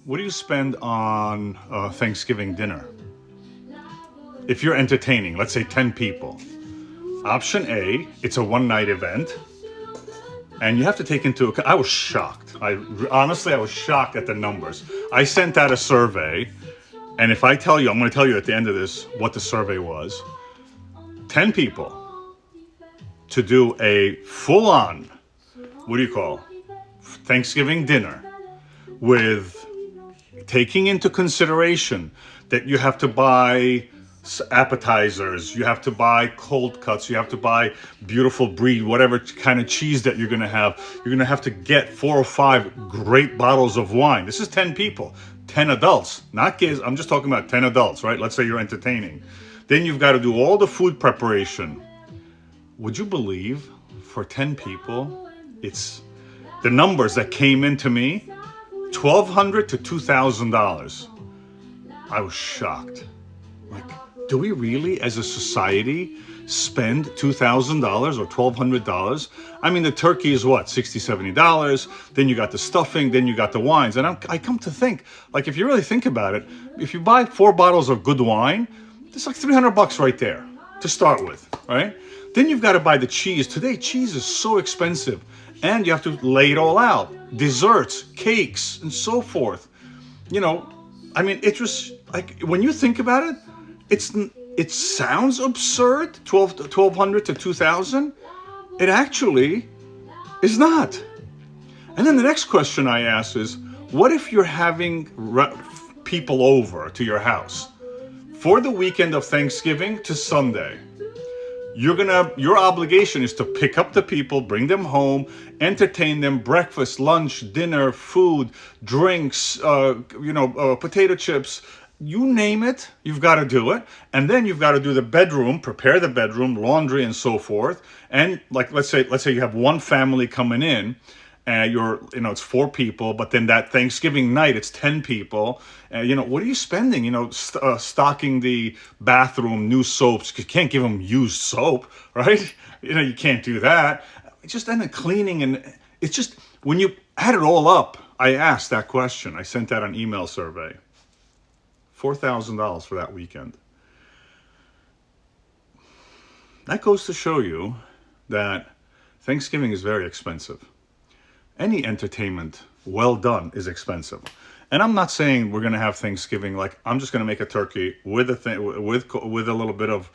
what do you spend on Thanksgiving dinner? If you're entertaining, let's say 10 people. Option A, it's a one-night event. And you have to take into account, I was shocked. Honestly, I was shocked at the numbers. I sent out a survey, and if I tell you, I'm going to tell you at the end of this what the survey was. 10 people to do a full-on, what do you call, Thanksgiving dinner with taking into consideration that you have to buy appetizers, you have to buy cold cuts, you have to buy beautiful brie, whatever kind of cheese that you're going to have. You're going to have to get 4 or 5 great bottles of wine. This is 10 people, 10 adults, not kids. I'm just talking about 10 adults, right? Let's say you're entertaining. Then you've got to do all the food preparation. Would you believe for 10 people, it's the numbers that came into me, $1,200 to $2,000. I was shocked. Like, do we really, as a society, spend $2,000 or $1,200? I mean, the turkey is what, $60, $70? Then you got the stuffing, then you got the wines. And I come to think, like, if you really think about it, if you buy 4 bottles of good wine, it's like $300 right there to start with, right? Then you've got to buy the cheese. Today, cheese is so expensive. And you have to lay it all out. Desserts, cakes, and so forth. You know, I mean, it just, like, when you think about it, it sounds absurd, $1,200 to $2,000. It actually is not. And then the next question I ask is, what if you're having people over to your house for the weekend of Thanksgiving to Sunday? Your obligation is to pick up the people, bring them home, entertain them, breakfast, lunch, dinner, food, drinks, potato chips, you name it, you've got to do it. And then you've got to do the bedroom, prepare the bedroom, laundry, and so forth. And like, let's say you have one family coming in, and it's 4 people, but then that Thanksgiving night, it's 10 people. What are you spending? Stocking the bathroom, new soaps. You can't give them used soap, right? You can't do that. Just then the cleaning, and it's just, when you add it all up, I asked that question. I sent out an email survey. $4,000 for that weekend. That goes to show you that Thanksgiving is very expensive. Any entertainment well done is expensive. And I'm not saying we're going to have Thanksgiving like I'm just going to make a turkey with a little bit of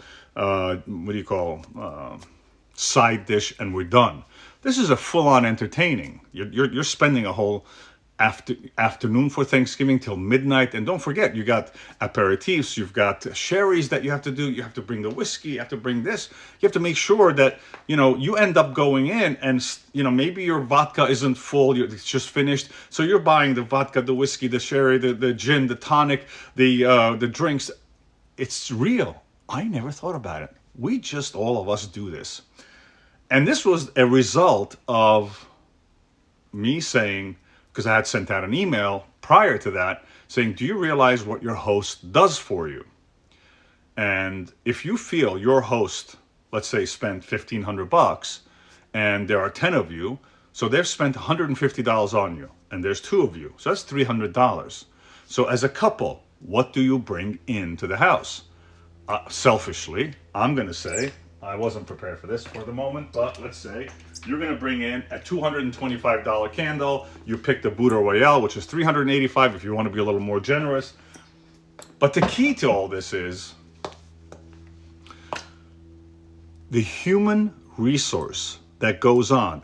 side dish and we're done. This is a full-on entertaining. You're spending a whole afternoon for Thanksgiving till midnight. And don't forget, you got aperitifs, you've got sherries that you have to do. You have to bring the whiskey, you have to bring this. You have to make sure that, you end up going in and, maybe your vodka isn't full, it's just finished. So you're buying the vodka, the whiskey, the sherry, the gin, the tonic, the drinks. It's real. I never thought about it. All of us do this. And this was a result of me saying, because I had sent out an email prior to that saying, do you realize what your host does for you? And if you feel your host, let's say, spent $1,500 and there are 10 of you, so they've spent $150 on you and there's 2 of you. So that's $300. So as a couple, what do you bring into the house? Selfishly, I'm going to say, I wasn't prepared for this for the moment, but let's say you're going to bring in a $225 candle. You pick the Buddha Royale, which is $385 if you want to be a little more generous. But the key to all this is the human resource that goes on.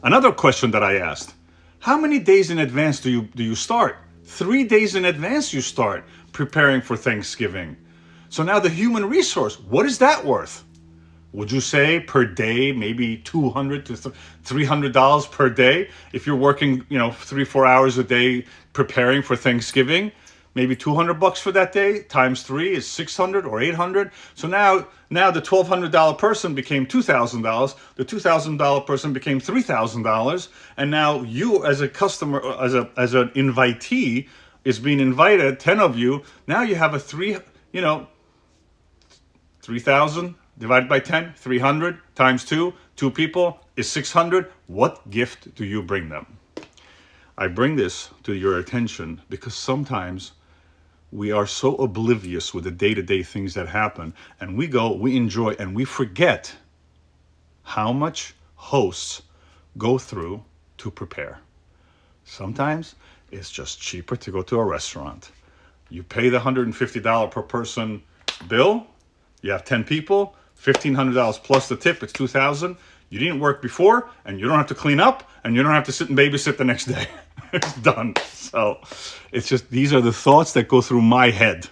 Another question that I asked. How many days in advance do you start? 3 days in advance you start preparing for Thanksgiving. So now the human resource, what is that worth? Would you say per day, maybe $200 to $300 per day? If you're working, 3-4 hours a day preparing for Thanksgiving, maybe $200 for that day times 3 is $600 or $800. So now the $1,200 person became $2,000. The $2,000 person became $3,000. And now you as a customer, as an invitee, is being invited, 10 of you. Now you have a 3,000 divided by 10, 300 times 2 people is 600. What gift do you bring them? I bring this to your attention because sometimes we are so oblivious with the day-to-day things that happen, and we enjoy, and we forget how much hosts go through to prepare. Sometimes it's just cheaper to go to a restaurant. You pay the $150 per person bill. You have 10 people, $1,500 plus the tip, it's $2,000. You didn't work before, and you don't have to clean up, and you don't have to sit and babysit the next day. It's done. So it's just, these are the thoughts that go through my head.